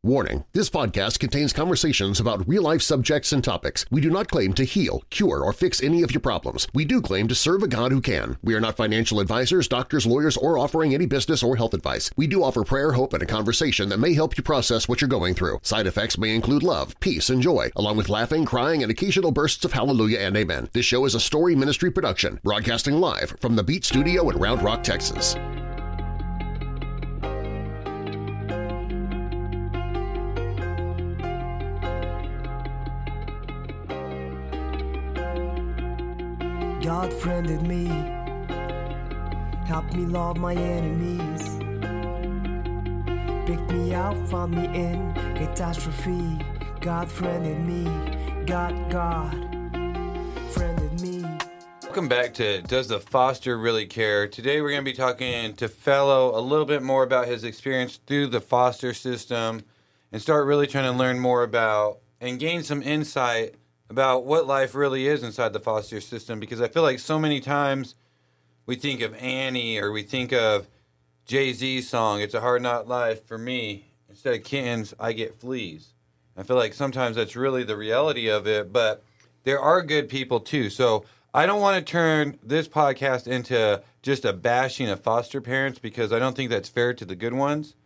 Warning, this podcast contains conversations about real-life subjects and topics. We do not claim to heal, cure, or fix any of your problems. We do claim to serve a God who can. We are not financial advisors, doctors, lawyers, or offering any business or health advice. We do offer prayer, hope, and a conversation that may help you process what you're going through. Side effects may include love, peace, and joy, along with laughing, crying, and occasional bursts of hallelujah and amen. This show is a Story Ministry production, broadcasting live from the Beat Studio in Round Rock, Texas. God friended me, helped me love my enemies, picked me out, found me in catastrophe. God friended me, God friended me. Welcome back to Does the Foster Really Care? Today we're going to be talking to Fellow a little bit more about his experience through the foster system and start really trying to learn more about and gain some insight about what life really is inside the foster system, because I feel like so many times we think of Annie or we think of Jay-Z's song, It's a Hard Knock Life for me. Instead of kittens, I get fleas. I feel like sometimes that's really the reality of it, but there are good people too. So I don't want to turn this podcast into just a bashing of foster parents, because I don't think that's fair to the good ones.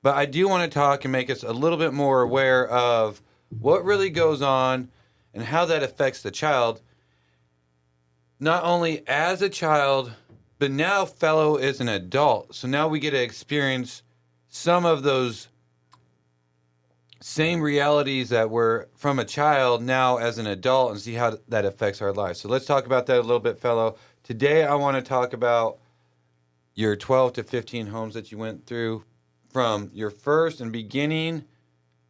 But I do want to talk and make us a little bit more aware of what really goes on and how that affects the child, not only as a child, but now Fellow is an adult. So now we get to experience some of those same realities that were from a child now as an adult and see how that affects our lives. So let's talk about that a little bit, Fellow. Today I want to talk about your 12 to 15 homes that you went through, from your first and beginning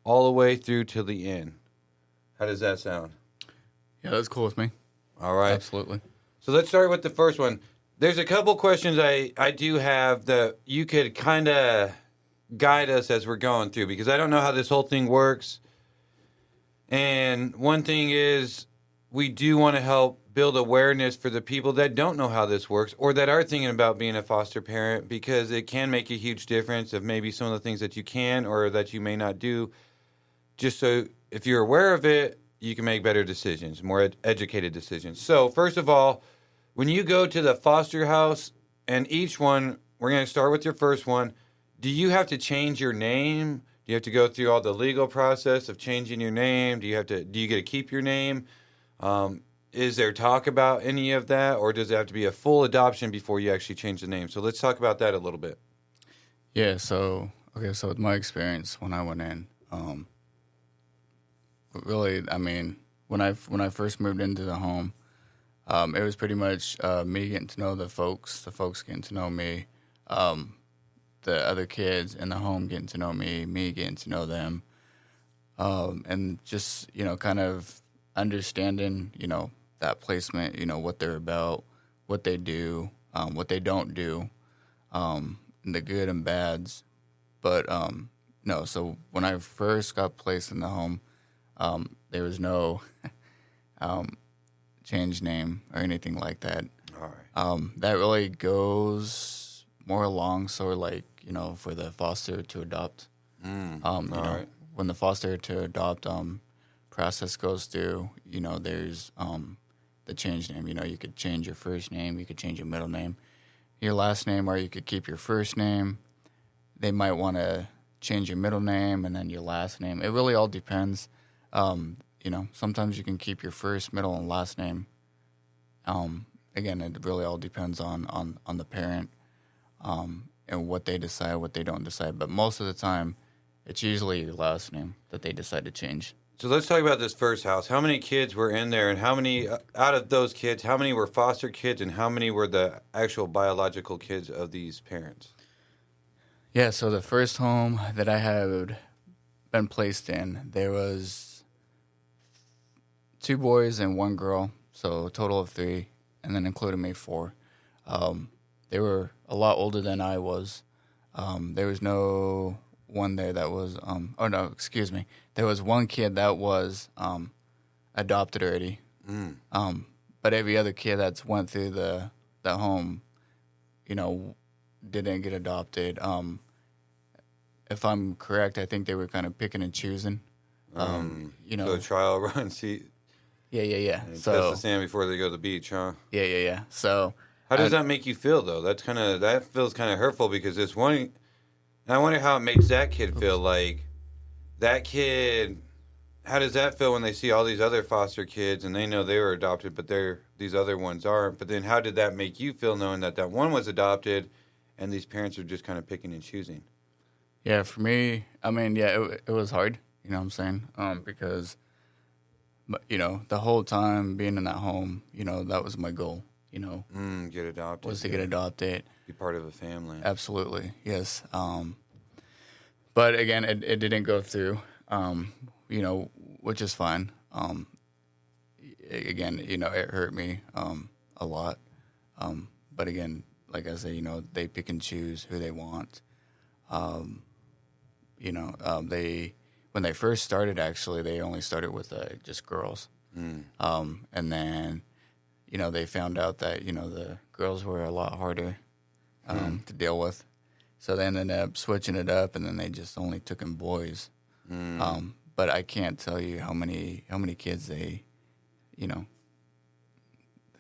all the way through to the end. How does that sound? Yeah, that's cool with me. All right. Absolutely. So let's start with the first one. There's a couple questions I do have that you could kind of guide us as we're going through, because I don't know how this whole thing works. And one thing is, we do want to help build awareness for the people that don't know how this works or that are thinking about being a foster parent, because it can make a huge difference of maybe some of the things that you can or that you may not do. Just so if you're aware of it, you can make better decisions, more educated decisions. So first of all, when you go to the foster house, and each one, we're going to start with your first one, do you have to change your name? Do you have to go through all the legal process of changing your name? Do you get to keep your name? Is there talk about any of that, or does it have to be a full adoption before you actually change the name? So let's talk about that a little bit. Yeah, so with my experience when I went in, really, I mean, when I first moved into the home, it was pretty much me getting to know the folks getting to know me, the other kids in the home getting to know me getting to know them, and just, kind of understanding, that placement, what they're about, what they do, what they don't do, and the good and bads. But, no, so when I first got placed in the home, there was no change name or anything like that. All right. That really goes more along, so like, for the foster to adopt. Right. When the foster to adopt process goes through, there's the change name. You could change your first name, you could change your middle name, your last name, or you could keep your first name. They might want to change your middle name and then your last name. It really all depends. Sometimes you can keep your first, middle, and last name. Again, it really all depends on the parent, and what they decide, what they don't decide. But most of the time, it's usually your last name that they decide to change. So let's talk about this first house. How many kids were in there, and how many, out of those kids, how many were foster kids, and how many were the actual biological kids of these parents? Yeah, so the first home that I had been placed in, there was 2 boys and 1 girl, so a total of 3, and then including me, 4. They were a lot older than I was. There was no one there that was, there was 1 kid that was adopted already. But every other kid that's went through the home, didn't get adopted. if I'm correct, I think they were kind of picking and choosing. You know, So trial run, see, yeah. test So the sand before they go to the beach, huh? yeah. So How does that make you feel, though? That feels kind of hurtful because it's one. And I wonder how it makes that kid feel. Like that kid, how does that feel when they see all these other foster kids and they know they were adopted, but these other ones aren't? But then how did that make you feel knowing that that one was adopted, and these parents are just kind of picking and choosing? Yeah, for me, I mean, yeah, it was hard. You know what I'm saying? Because, you know, the whole time being in that home, you know, that was my goal. You know, Get adopted. was to get adopted. Be part of a family. Absolutely, yes. But again, it didn't go through. You know, which is fine. Again, you know, it hurt me a lot. But again, like I said, you know, they pick and choose who they want. You know, when they first started, actually, they only started with just girls. And then, you know, they found out that, you know, the girls were a lot harder to deal with. So they ended up switching it up, and then they just only took in boys. But I can't tell you how many kids they, you know,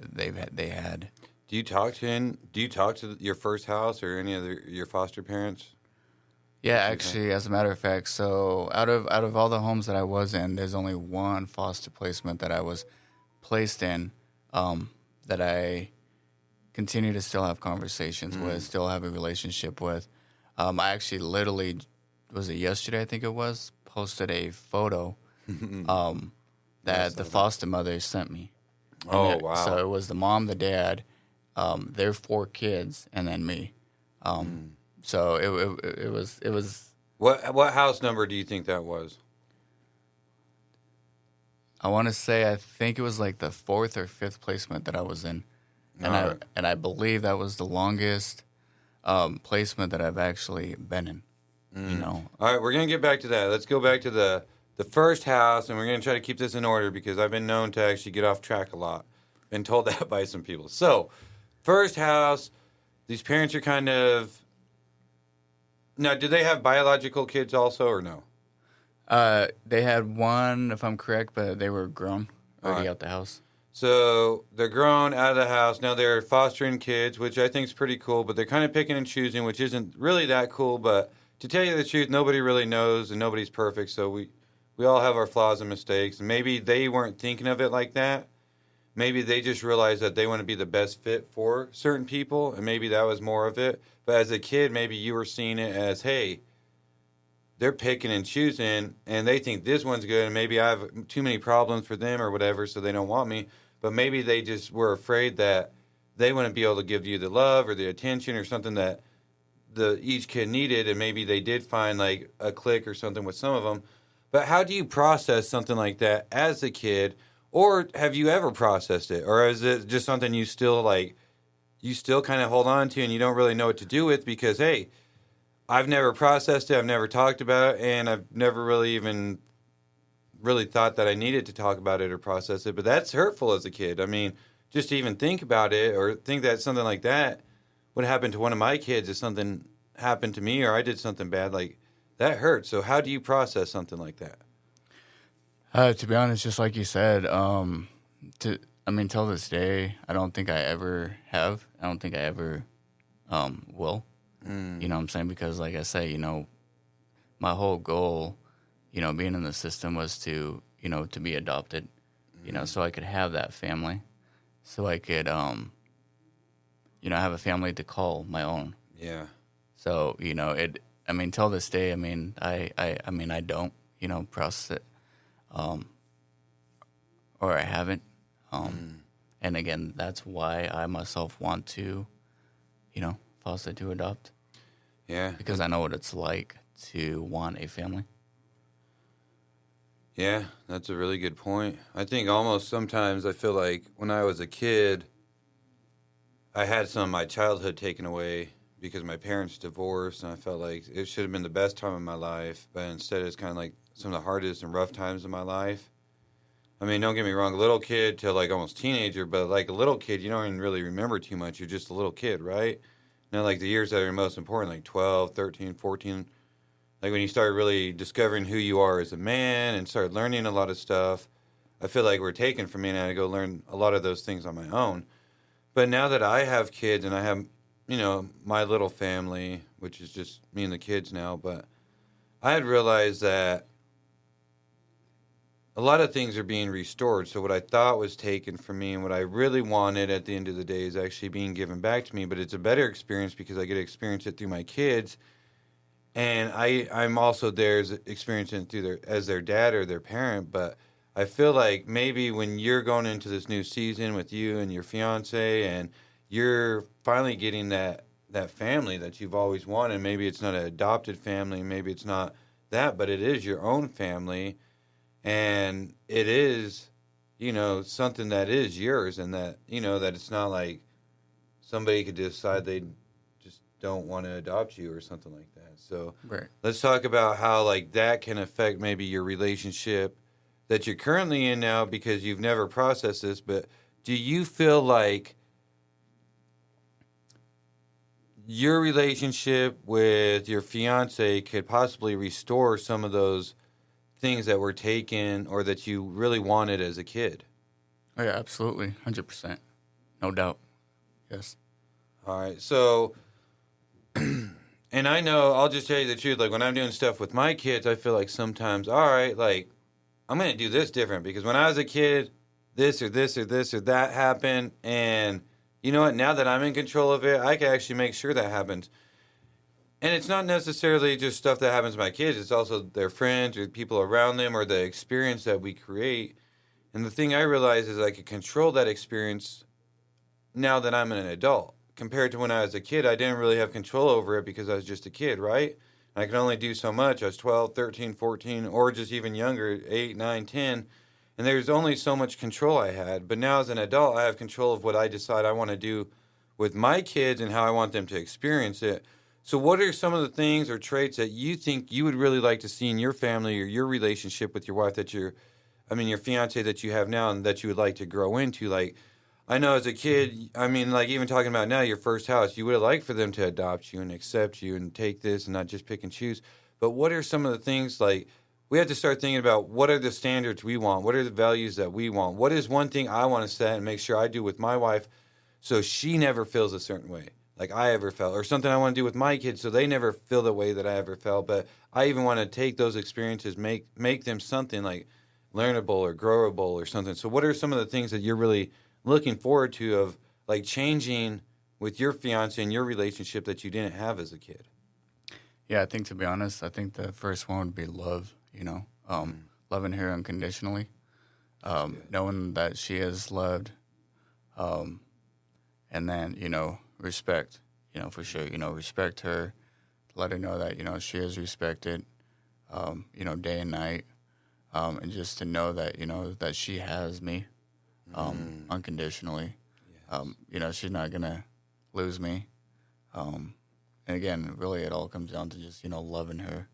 they had. Do you talk to your first house or any other your foster parents? Yeah, actually, as a matter of fact, so out of all the homes that I was in, there's only one foster placement that I was placed in that I continue to still have conversations with, still have a relationship with. I actually literally, was it yesterday, I think it was, posted a photo that the foster mother sent me. Oh, And wow. So it was the mom, the dad, their 4 kids, and then me. So it was. What house number do you think that was? I want to say I think it was like the 4th or 5th placement that I was in, and I believe that was the longest placement that I've actually been in. You know. All right, we're gonna get back to that. Let's go back to the first house, and we're gonna try to keep this in order because I've been known to actually get off track a lot. Been told that by some people. So, first house, these parents are kind of. Now, do they have biological kids also, or no? They had one, if I'm correct, but they were grown already out the house. So they're grown out of the house. Now they're fostering kids, which I think is pretty cool, but they're kind of picking and choosing, which isn't really that cool. But to tell you the truth, nobody really knows and nobody's perfect. So we all have our flaws and mistakes. And maybe they weren't thinking of it like that. Maybe they just realized that they want to be the best fit for certain people, and maybe that was more of it. But as a kid, maybe you were seeing it as, hey, they're picking and choosing, and they think this one's good, and maybe I have too many problems for them or whatever, so they don't want me. But maybe they just were afraid that they wouldn't be able to give you the love or the attention or something that each kid needed, and maybe they did find like a click or something with some of them. But how do you process something like that as a kid, or have you ever processed it, or is it just something you still kind of hold on to and you don't really know what to do with because, hey, I've never processed it, I've never talked about it, and I've never really even really thought that I needed to talk about it or process it. But that's hurtful as a kid. I mean, just to even think about it or think that something like that would happen to one of my kids if something happened to me or I did something bad, like that hurts. So how do you process something like that? To be honest, just like you said, till this day, I don't think I ever have. I don't think I ever will. You know what I'm saying? Because like I say, you know, my whole goal, you know, being in the system was to, you know, to be adopted, you know, so I could have that family, so I could, you know, have a family to call my own. Yeah. So, you know, till this day, I don't, you know, process it, or I haven't. And again, that's why I myself want to, you know, foster to adopt. Yeah. Because I know what it's like to want a family. Yeah, that's a really good point. I think almost sometimes I feel like when I was a kid, I had some of my childhood taken away because my parents divorced, and I felt like it should have been the best time of my life, but instead it's kind of like some of the hardest and rough times of my life. I mean, don't get me wrong, a little kid to like almost teenager, but like a little kid, you don't even really remember too much. You're just a little kid, right? Now, like the years that are most important, like 12, 13, 14, like when you start really discovering who you are as a man and start learning a lot of stuff, I feel like we're taken from me and I had to go learn a lot of those things on my own. But now that I have kids and I have, my little family, which is just me and the kids now, but I had realized that a lot of things are being restored. So what I thought was taken from me and what I really wanted at the end of the day is actually being given back to me. But it's a better experience because I get to experience it through my kids. And I'm also there experiencing it through as their dad or their parent. But I feel like maybe when you're going into this new season with you and your fiance and you're finally getting that family that you've always wanted, maybe it's not an adopted family, maybe it's not that, but it is your own family. And it is, something that is yours and that, that it's not like somebody could decide they just don't want to adopt you or something like that. So Right. let's talk about how like that can affect maybe your relationship that you're currently in now because you've never processed this. But do you feel like your relationship with your fiance could possibly restore some of those things that were taken or that you really wanted as a kid? Oh, yeah, absolutely. 100%. No doubt. Yes. All right. So, and I know, I'll just tell you the truth. Like when I'm doing stuff with my kids, I feel like sometimes, all right, like I'm going to do this different because when I was a kid, this or this or this or that happened. And you know what? Now that I'm in control of it, I can actually make sure that happens. And it's not necessarily just stuff that happens to my kids. It's also their friends or people around them or the experience that we create. And the thing I realize is I can control that experience now that I'm an adult. Compared to when I was a kid, I didn't really have control over it because I was just a kid, right? And I could only do so much. I was 12, 13, 14, or just even younger, 8, 9, 10. And there's only so much control I had. But now as an adult, I have control of what I decide I want to do with my kids and how I want them to experience it. So what are some of the things or traits that you think you would really like to see in your family or your relationship with your wife your fiance that you have now and that you would like to grow into? Like, I know as a kid, like even talking about now, your first house, you would have liked for them to adopt you and accept you and take this and not just pick and choose. But what are some of the things like we have to start thinking about what are the standards we want? What are the values that we want? What is one thing I want to set and make sure I do with my wife so she never feels a certain way like I ever felt, or something I want to do with my kids so they never feel the way that I ever felt. But I even want to take those experiences, make them something like learnable or growable or something. So what are some of the things that you're really looking forward to of like changing with your fiance and your relationship that you didn't have as a kid? Yeah, I think to be honest, I think the first one would be love, loving her unconditionally, knowing that she is loved, and then, respect, for sure, respect her, let her know that, she is respected, day and night, and just to know that, that she has me unconditionally. Yes. She's not going to lose me. And again, really it all comes down to just, loving her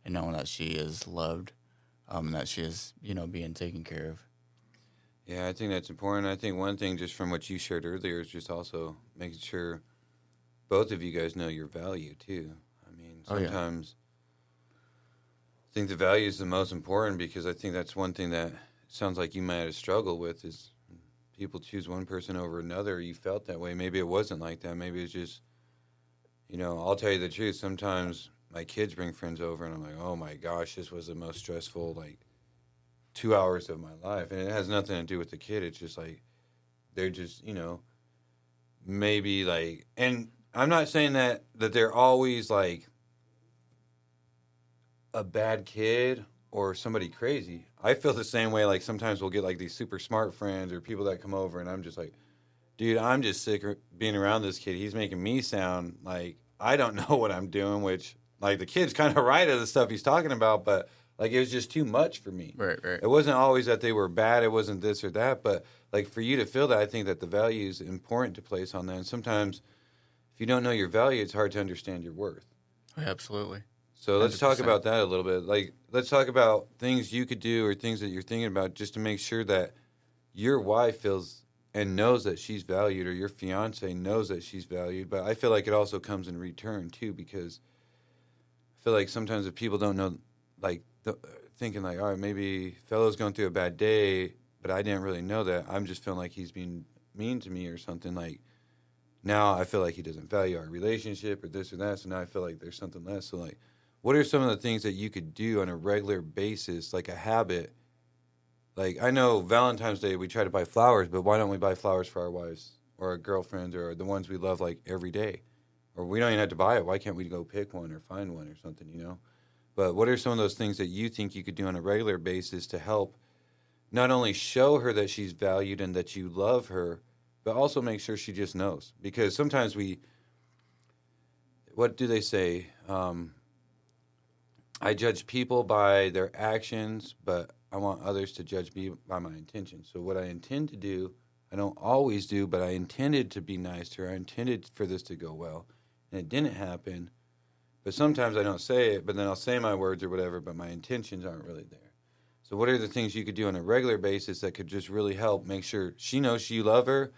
and knowing that she is loved, and that she is, being taken care of. Yeah, I think that's important. I think one thing just from what you shared earlier is just also making sure both of you guys know your value too. Sometimes I think the value is the most important because I think that's one thing that sounds like you might have struggled with is people choose one person over another. You felt that way. Maybe it wasn't like that. Maybe it's just, I'll tell you the truth. Sometimes my kids bring friends over and I'm like, oh my gosh, this was the most stressful, 2 hours of my life. And it has nothing to do with the kid. It's just they're just, maybe and I'm not saying that they're always a bad kid or somebody crazy. I feel the same way. Sometimes we'll get these super smart friends or people that come over and I'm just dude, I'm just sick of being around this kid. He's making me sound like I don't know what I'm doing, which the kid's kind of right of the stuff he's talking about, but it was just too much for me. Right. It wasn't always that they were bad. It wasn't this or that. But for you to feel that, I think that the value is important to place on that. And sometimes if you don't know your value, it's hard to understand your worth. Oh, yeah, absolutely. So let's 100%. talk about that a little bit. Let's talk about things you could do or things that you're thinking about just to make sure that your wife feels and knows that she's valued or your fiance knows that she's valued. But I feel like it also comes in return, too, because I feel like sometimes if people don't know, like thinking like, all right, maybe fellow's going through a bad day, but I didn't really know that. I'm just feeling like he's being mean to me or something. Like now I feel like he doesn't value our relationship or this or that. So now I feel like there's something less. So like, what are some of the things that you could do on a regular basis, like a habit? Like I know Valentine's Day we try to buy flowers, but why don't we buy flowers for our wives or our girlfriends or the ones we love like every day? Or we don't even have to buy it. Why can't we go pick one or find one or something, you know? But what are some of those things that you think you could do on a regular basis to help not only show her that she's valued and that you love her, but also make sure she just knows? Because sometimes what do they say? I judge people by their actions, but I want others to judge me by my intentions. So what I intend to do, I don't always do, but I intended to be nice to her. I intended for this to go well, and it didn't happen. But sometimes I don't say it, but then I'll say my words or whatever, but my intentions aren't really there. So what are the things you could do on a regular basis that could just really help make sure she knows you love her?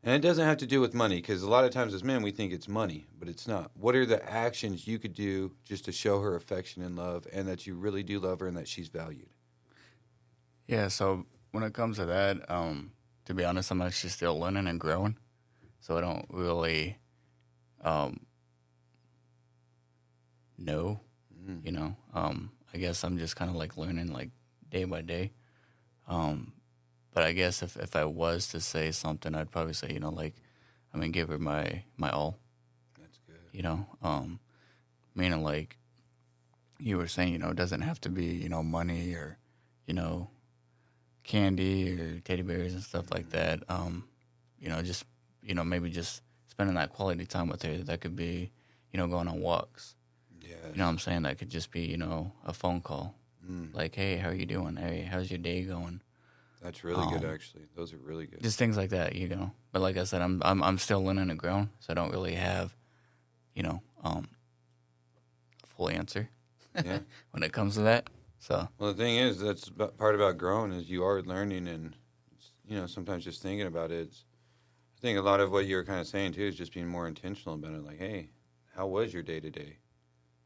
And it doesn't have to do with money, because a lot of times as men we think it's money, but it's not. What are the actions you could do just to show her affection and love and that you really do love her and that she's valued? Yeah, so when it comes to that, to be honest, I'm actually still learning and growing. So I don't really know, you know. I guess I'm just kind of like learning like day by day. But I guess if I was to say something, I'd probably say, you know, like, I mean, give her my all. That's good. You know, meaning like you were saying, you know, it doesn't have to be, you know, money or, you know, candy or teddy bears and stuff like that. You know, just, you know, maybe just spending that quality time with her. That could be, you know, going on walks. Yeah. You know what I'm saying? That could just be, you know, a phone call. Like, hey, how are you doing? Hey, how's your day going? That's really good, actually. Those are really good. Just things like that, you know. But like I said, I'm still learning and growing, so I don't really have, you know, a full answer Yeah. when it comes to that. So Well, the thing is, that's part about growing is you are learning and, you know, sometimes just thinking about it. I think a lot of what you're kind of saying, too, is just being more intentional about it. Like, hey, how was your day-to-day?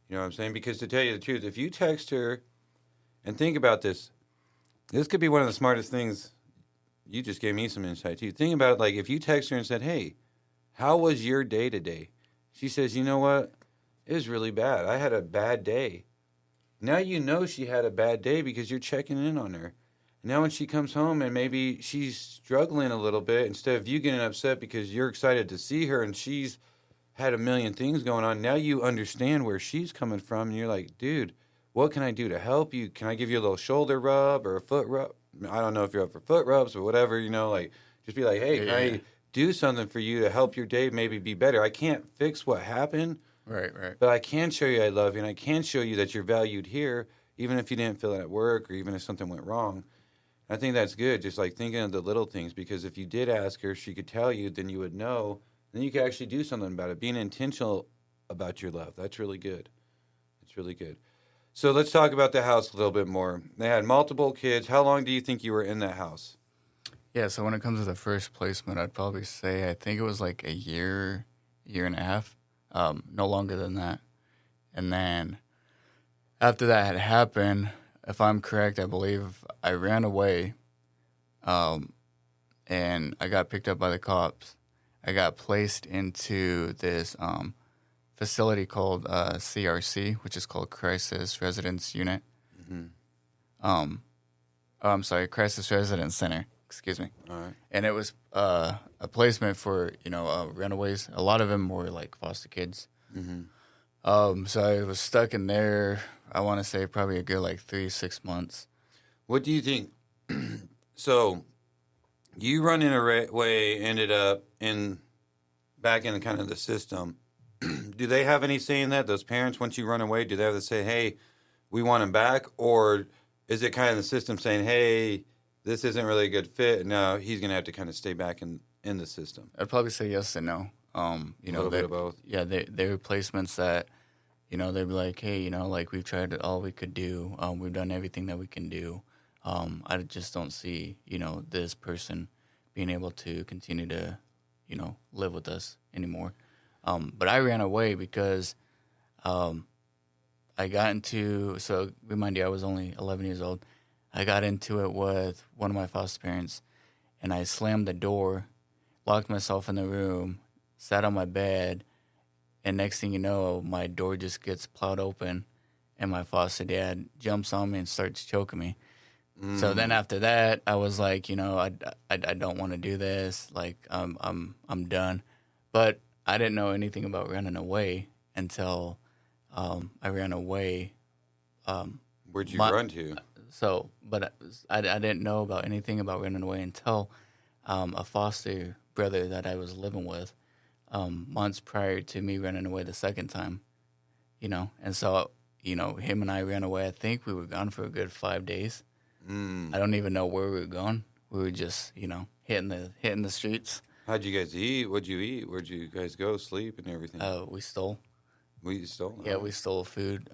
You know what I'm saying? Because to tell you the truth, if you text her, and think about this, this could be one of the smartest things. You just gave me some insight, too. Think about it like if you text her and said, hey, how was your day today? She says, you know what? It was really bad. I had a bad day. Now you know she had a bad day because you're checking in on her. Now when she comes home and maybe she's struggling a little bit, instead of you getting upset because you're excited to see her and she's had a million things going on, now you understand where she's coming from and you're like, dude, what can I do to help you? Can I give you a little shoulder rub or a foot rub? I don't know if you're up for foot rubs or whatever, you know, like just be like, hey, can I do something for you to help your day maybe be better? I can't fix what happened. right. But I can show you I love you, and I can show you that you're valued here, even if you didn't feel it at work or even if something went wrong. I think that's good, just like thinking of the little things, because if you did ask her, she could tell you, then you would know, then you could actually do something about it. Being intentional about your love, that's really good. It's really good. So let's talk about the house a little bit more. They had multiple kids. How long do you think you were in that house? Yeah, so when it comes to the first placement, I'd probably say I think it was like a year and a half, no longer than that. And then after that had happened, if I'm correct, I believe I ran away, and I got picked up by the cops. I got placed into this facility called CRC, which is called Crisis Residence Unit. I'm sorry, Crisis Residence Center. Excuse me. All right. And it was a placement for, you know, runaways. A lot of them were like foster kids. So I was stuck in there, I want to say probably a good like 3-6 months. What do you think? So you running away ended up back in kind of the system. Do they have any say in that? Those parents, once you run away, do they have to say, hey, we want him back? Or is it kind of the system saying, hey, this isn't really a good fit? No, he's going to have to kind of stay back in the system. I'd probably say yes and no. You know, little bit of both. Yeah, they're placements that, you know, they'd be like, hey, you know, like we've tried all we could do. We've done everything that we can do. I just don't see, you know, this person being able to continue to, you know, live with us anymore. But I ran away because I I got into, so remind you, I was only 11 years old. I got into it with one of my foster parents, and I slammed the door, locked myself in the room, sat on my bed, and next thing you know, my door just gets plowed open, and my foster dad jumps on me and starts choking me. So then after that, I was like, I don't want to do this. Like, I'm done. But I didn't know anything about running away until I ran away. Where'd you run to? So, but I didn't know about anything about running away until a foster brother that I was living with months prior to me running away the second time, And so, him and I ran away. I think we were gone for a good 5 days. I don't even know where we were going. We were just, hitting the streets. How'd you guys eat? What'd you eat? Where'd you guys go sleep and everything? We stole. We stole? Yeah, we stole food.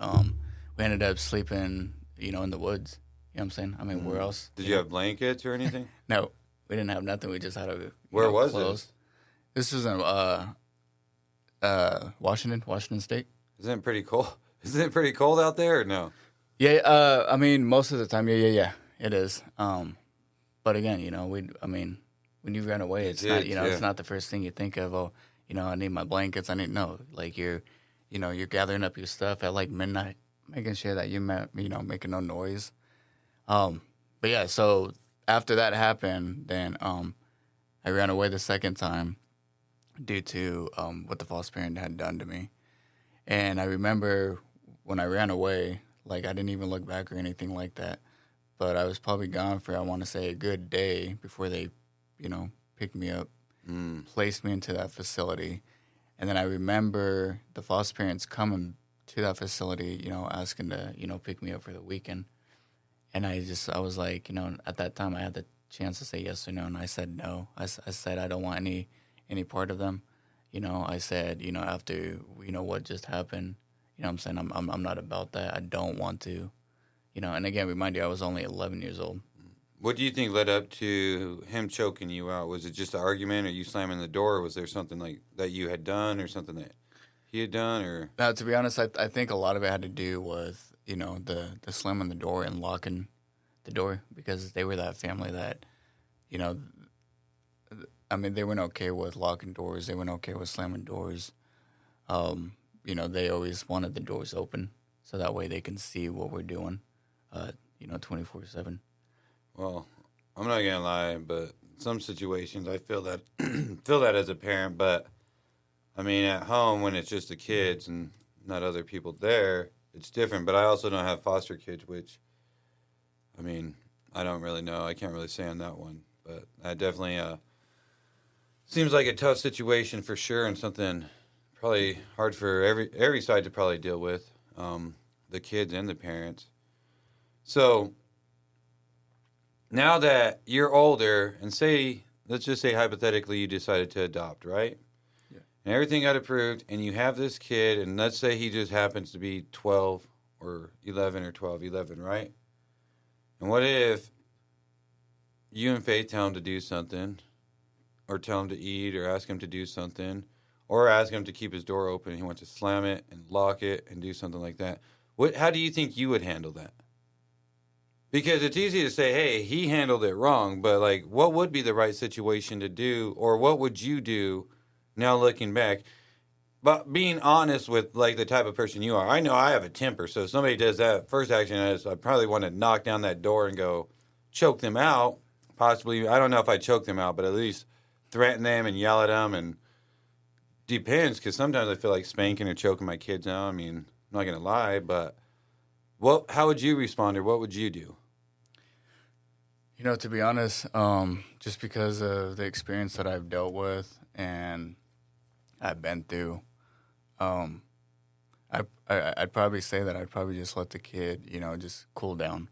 We ended up sleeping, in the woods. You know what I'm saying? I mean, where else? Did you have blankets or anything? No, we didn't have nothing. We just had Where was clothes. This was in Washington State. Isn't it pretty cold? Isn't it pretty cold out there or no? Yeah, I mean, most of the time, yeah, it is. But again, when you run away, it's not, it's not the first thing you think of. Oh, I need my blankets. I need like you're gathering up your stuff at like midnight, making sure that you're, making no noise. But yeah, so after that happened, then I ran away the second time due to what the foster parent had done to me. And I remember when I ran away, like I didn't even look back or anything like that. But I was probably gone for, I want to say, a good day before they, picked me up, placed me into that facility. And then I remember the foster parents coming to that facility, asking to, pick me up for the weekend. And I was like, at that time I had the chance to say yes or no. And I said no. I said I don't want any part of them. I said, after, what just happened, I'm saying I'm not about that. I don't want to, and again, remind you, I was only 11 years old. What do you think led up to him choking you out? Was it just an argument, or you slamming the door, or was there something like that you had done, or something that he had done, or? No, to be honest, I think a lot of it had to do with, the slamming the door and locking the door, because they were that family that, they weren't okay with locking doors. They weren't okay with slamming doors. They always wanted the doors open so that way they can see what we're doing, 24/7. Well, I'm not gonna lie, but some situations I feel that as a parent. But I mean, at home when it's just the kids and not other people there, it's different. But I also don't have foster kids, which, I mean, I don't really know. I can't really say on that one. But I definitely seems like a tough situation for sure, and something probably hard for every side to probably deal with, the kids and the parents. So now that you're older, and let's just say hypothetically you decided to adopt, right? Yeah. And everything got approved, and you have this kid, and let's say he just happens to be 12 or 11 or 12, 11, right? And what if you and Faith tell him to do something, or tell him to eat, or ask him to do something, or ask him to keep his door open, and he wants to slam it and lock it and do something like that? How do you think you would handle that? Because it's easy to say, hey, he handled it wrong, but like, what would be the right situation to do, or what would you do now looking back? But being honest with like the type of person you are, I know I have a temper, so if somebody does that, first action is I probably want to knock down that door and go choke them out. Possibly, I don't know if I choke them out, but at least threaten them and yell at them, and depends, because sometimes I feel like spanking or choking my kids out. I mean, I'm not going to lie, but how would you respond, or what would you do? To be honest, just because of the experience that I've dealt with and I've been through, I'd probably say that I'd probably just let the kid, just cool down.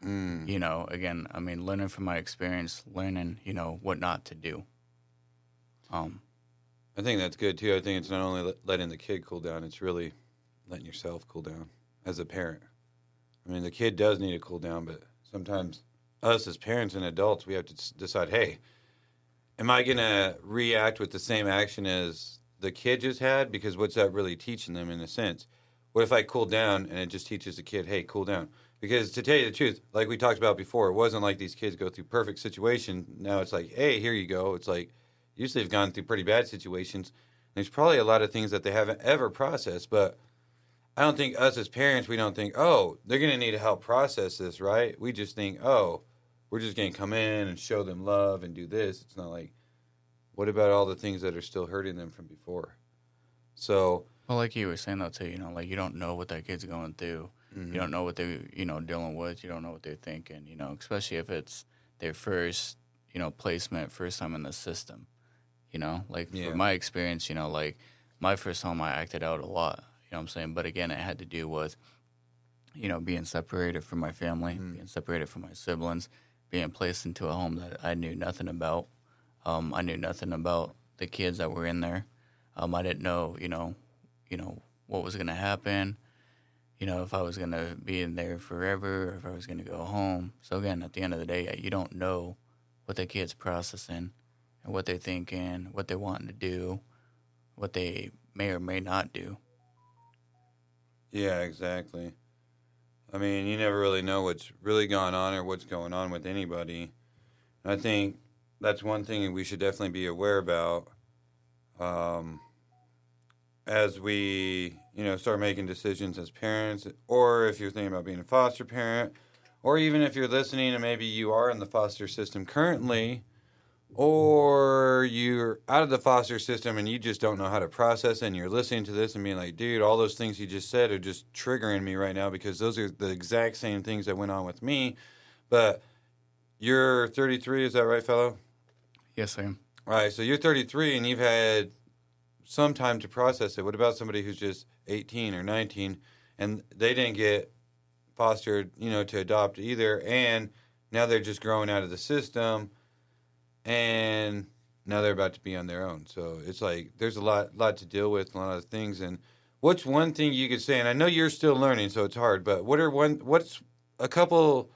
Again, I mean, learning from my experience, learning, what not to do. I think that's good, too. I think it's not only letting the kid cool down, it's really letting yourself cool down as a parent. I mean, the kid does need to cool down, but sometimes us as parents and adults, we have to decide, hey, am I going to react with the same action as the kid just had? Because what's that really teaching them in a sense? what if I cool down, and it just teaches the kid, hey, cool down. Because to tell you the truth, like we talked about before, it wasn't like these kids go through perfect situation. Now it's like, hey, here you go. It's like usually they've gone through pretty bad situations. There's probably a lot of things that they haven't ever processed, but I don't think us as parents, we don't think, oh, they're going to need to help process this, right? We just think, oh, we're just going to come in and show them love and do this. It's not like, what about all the things that are still hurting them from before? So, well, like you were saying though too, like you don't know what that kid's going through. You don't know what they're, dealing with. You don't know what they're thinking, especially if it's their first, placement, first time in the system. Like from my experience, like my first home, I acted out a lot, what I'm saying? But again, it had to do with, being separated from my family, being separated from my siblings, being placed into a home that I knew nothing about. I knew nothing about the kids that were in there. I didn't know, what was going to happen. If I was going to be in there forever or if I was going to go home. So, again, at the end of the day, you don't know what the kid's processing and what they're thinking, what they're wanting to do, what they may or may not do. Yeah, exactly. I mean, you never really know what's really gone on or what's going on with anybody. And I think that's one thing we should definitely be aware about as we, start making decisions as parents, or if you're thinking about being a foster parent, or even if you're listening and maybe you are in the foster system currently, or you're out of the foster system and you just don't know how to process it and you're listening to this and being like, dude, all those things you just said are just triggering me right now because those are the exact same things that went on with me. But you're 33, is that right, fellow? Yes, I am. All right, so you're 33 and you've had some time to process it. What about somebody who's just 18 or 19 and they didn't get fostered, to adopt either, and now they're just growing out of the system and now they're about to be on their own. So it's like there's a lot to deal with, a lot of things. And what's one thing you could say, and I know you're still learning, so it's hard, but what's a couple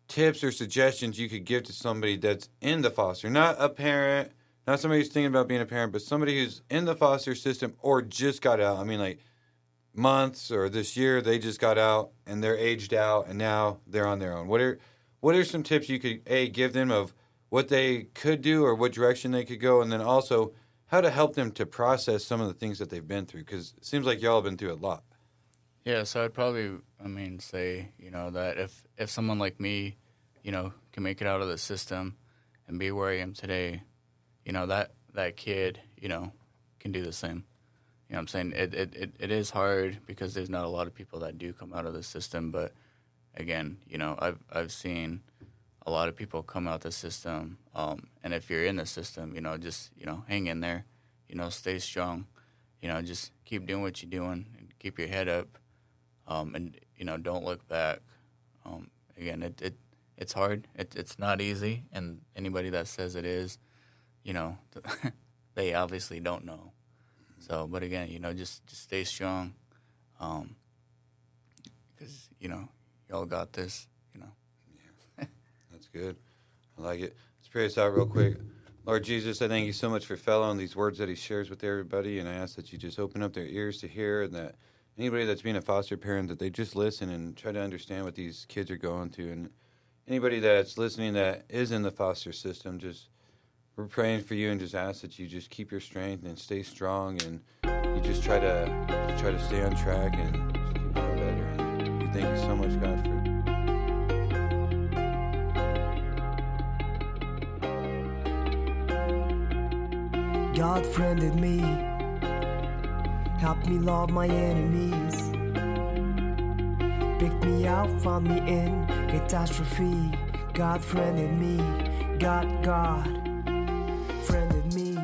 tips or suggestions you could give to somebody that's in the foster, not a parent, not somebody who's thinking about being a parent, but somebody who's in the foster system or just got out. I mean, like months or this year, they just got out and they're aged out and now they're on their own. What are some tips you could, give them of what they could do or what direction they could go, and then also how to help them to process some of the things that they've been through? Because it seems like y'all have been through a lot. Yeah, so I'd probably, say, that if someone like me, can make it out of the system and be where I am today, that kid, can do the same. You know what I'm saying? It is hard because there's not a lot of people that do come out of the system. But again, I've seen a lot of people come out the system. And if you're in the system, just, hang in there, stay strong, just keep doing what you're doing and keep your head up. And, don't look back. Again, it's hard. It's not easy. And anybody that says it is, they obviously don't know. So, but again, just stay strong, because y'all got this. Yeah, that's good. I like it. Let's pray us out real quick. Lord Jesus, I thank you so much for Fellow and these words that he shares with everybody, and I ask that you just open up their ears to hear, and that anybody that's being a foster parent, that they just listen and try to understand what these kids are going through, and anybody that's listening that is in the foster system, just we're praying for you and just ask that you just keep your strength and stay strong, and you just try to stay on track and just keep doing better. And we thank you so much, God, for God friended me, helped me love my enemies, picked me out, found me in catastrophe. God friended me, God friended me.